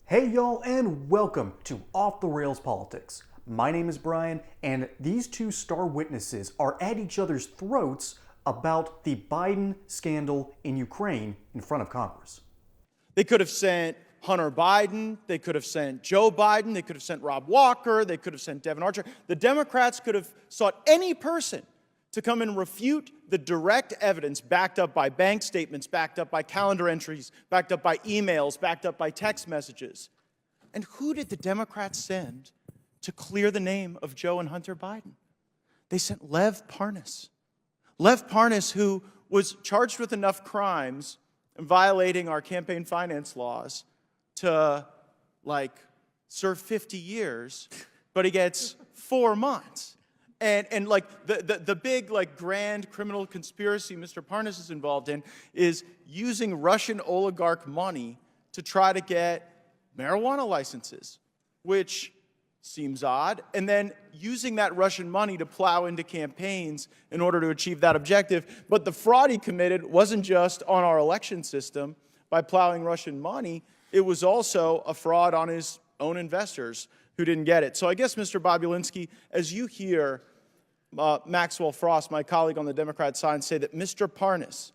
Hey y'all, and welcome to Off the Rails Politics. My name is Brian, and these two star witnesses are at each other's throats about the Biden scandal in Ukraine in front of Congress. They could have sent Hunter Biden, they could have sent Joe Biden, they could have sent Rob Walker, they could have sent Devin Archer. The Democrats could have sought any person to come and refute the direct evidence backed up by bank statements, backed up by calendar entries, backed up by emails, backed up by text messages. And who did the Democrats send to clear the name of Joe and Hunter Biden? They sent Lev Parnas. Lev Parnas, who was charged with enough crimes and violating our campaign finance laws to, serve 50 years, but he gets 4 months. And the big grand criminal conspiracy Mr. Parnas is involved in is using Russian oligarch money to try to get marijuana licenses, which seems odd, and then using that Russian money to plow into campaigns in order to achieve that objective. But the fraud he committed wasn't just on our election system by plowing Russian money, it was also a fraud on his own investors who didn't get it. So I guess, Mr. Bobulinski, as you hear Maxwell Frost, my colleague on the Democrat side, say that Mr. Parnas,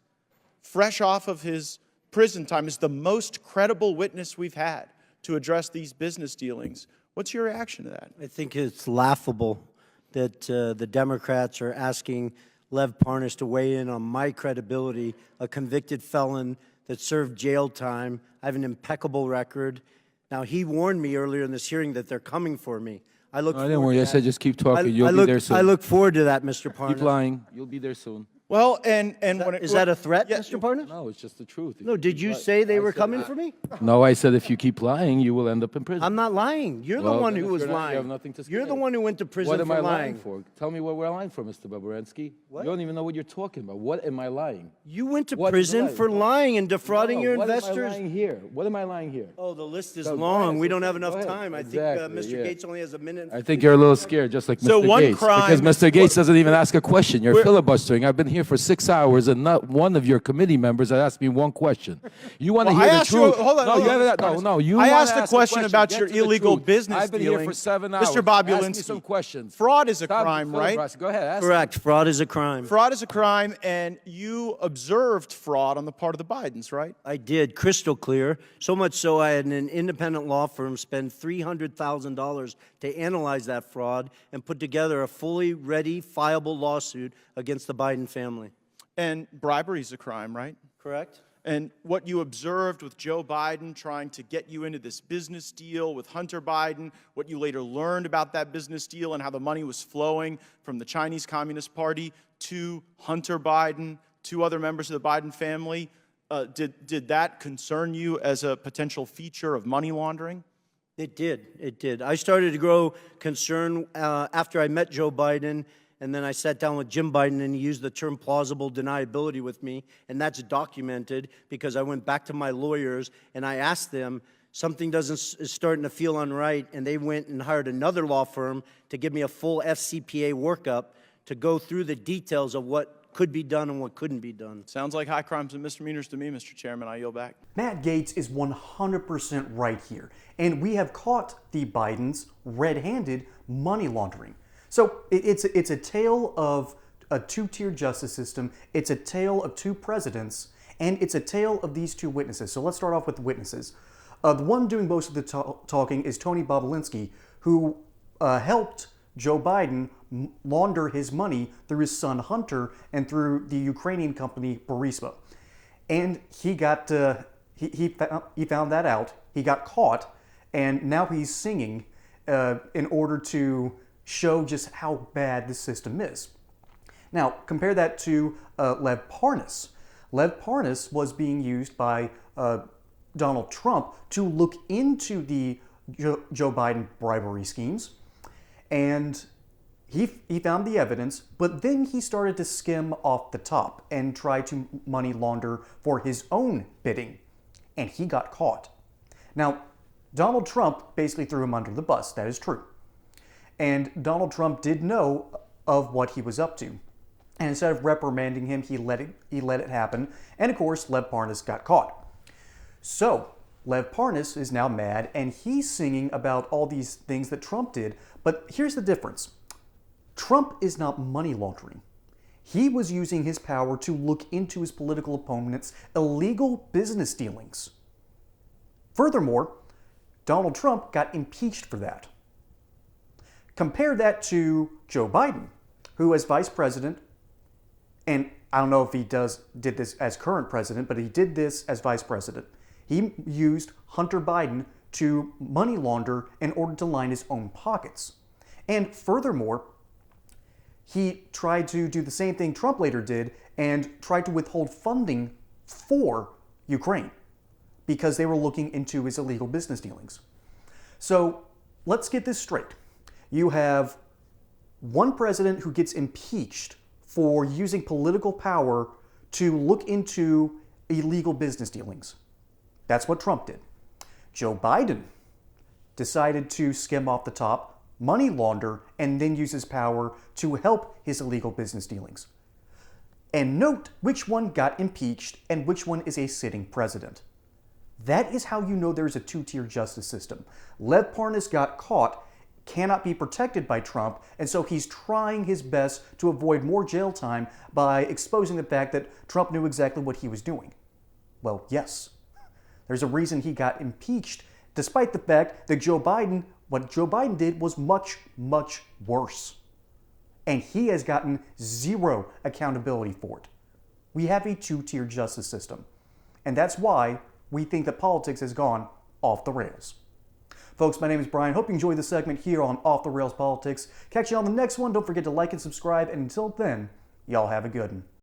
fresh off of his prison time, is the most credible witness we've had to address these business dealings, what's your reaction to that? I think it's laughable that the Democrats are asking Lev Parnas to weigh in on my credibility, a convicted felon that served jail time. I have an impeccable record. Now, he warned me earlier in this hearing that they're coming for me. I didn't worry. I said just keep talking. You'll be there soon. I look forward to that, Mr. Parnas. Keep lying. You'll be there soon. Well, Is that a threat, Mr. Parnas? No, it's just the truth. No, did you say they were coming for me? No, I said if you keep lying, you will end up in prison. I'm not lying. You're the Well, one then who if was you're not, lying. you have nothing to You're say. the one who went to prison What am for I lying. lying for? Tell me what we're lying for, Mr. Bobulinski. What? You don't even know what you're talking about. What am I lying? You went to What is prison lying? for lying and defrauding your What investors. am I lying here? What am I lying here? Oh, the list is Go long. ahead. We don't have Go enough ahead. time. I Exactly, think Mr. yeah. Gates only has a minute. I think you're a little scared, just like So Mr. one Gates. crime- Because Mr. Gates doesn't even ask a question. You're filibustering. I've been here for 6 hours, and not one of your committee members has asked me one question. You want to Well, I hear the asked you- truth? hold on, no, hold you on, haven't. Mr. No, Parnas. no. You I wanna asked a ask question about Get your to the illegal truth. business I've been here for dealings. 7 hours. Mr. Ask Bobulinski, me some questions. fraud is a Stop crime, right? filibustering. Go ahead. Ask me. Correct. Fraud is a crime. Fraud is a crime, and you observed fraud on the part of the Bidens, right? I did, crystal clear. So much so I had an independent law firm spend $300,000 to analyze that fraud and put together a fully ready, fileable lawsuit against the Biden family. And bribery is a crime, right? Correct? And what you observed with Joe Biden trying to get you into this business deal with Hunter Biden, what you later learned about that business deal and how the money was flowing from the Chinese Communist Party to Hunter Biden, to other members of the Biden family, did that concern you as a potential feature of money laundering? It did. It did. I started to grow concern after I met Joe Biden, and then I sat down with Jim Biden, and he used the term plausible deniability with me, and that's documented because I went back to my lawyers, and I asked them, something is starting to feel unright, and they went and hired another law firm to give me a full FCPA workup to go through the details of what could be done and what couldn't be done. Sounds like high crimes and misdemeanors to me, Mr. Chairman. I yield back. Matt Gaetz is 100% right here, and we have caught the Bidens red-handed money laundering. So it's a tale of a two-tiered justice system, it's a tale of two presidents, and it's a tale of these two witnesses. So let's start off with the witnesses. The one doing most of the talking is Tony Bobulinski, who helped Joe Biden launder his money through his son Hunter and through the Ukrainian company Burisma. And he got he found that out. He got caught, and now he's singing in order to show just how bad the system is. Now compare that to Lev Parnas. Lev Parnas was being used by Donald Trump to look into the Joe Biden bribery schemes, and he found the evidence, but then he started to skim off the top and try to money launder for his own bidding, and he got caught. Now, Donald Trump basically threw him under the bus, that is true. And Donald Trump did know of what he was up to. And instead of reprimanding him, he let it happen. And of course, Lev Parnas got caught. So, Lev Parnas is now mad, and he's singing about all these things that Trump did. But here's the difference. Trump is not money laundering. He was using his power to look into his political opponent's illegal business dealings. Furthermore, Donald Trump got impeached for that. Compare that to Joe Biden, who as vice president, and I don't know if he did this as current president, but he did this as vice president. He used Hunter Biden to money launder in order to line his own pockets. And furthermore, he tried to do the same thing Trump later did and tried to withhold funding for Ukraine because they were looking into his illegal business dealings. So let's get this straight. You have one president who gets impeached for using political power to look into illegal business dealings. That's what Trump did. Joe Biden decided to skim off the top, money launder, and then use his power to help his illegal business dealings. And note which one got impeached and which one is a sitting president. That is how you know there's a two-tier justice system. Lev Parnas got caught, cannot be protected by Trump, and so he's trying his best to avoid more jail time by exposing the fact that Trump knew exactly what he was doing. Well, yes. There's a reason he got impeached, despite the fact that what Joe Biden did was much, much worse. And he has gotten zero accountability for it. We have a two-tier justice system. And that's why we think that politics has gone off the rails. Folks, my name is Brian. Hope you enjoyed this segment here on Off the Rails Politics. Catch you on the next one. Don't forget to like and subscribe. And until then, y'all have a good one.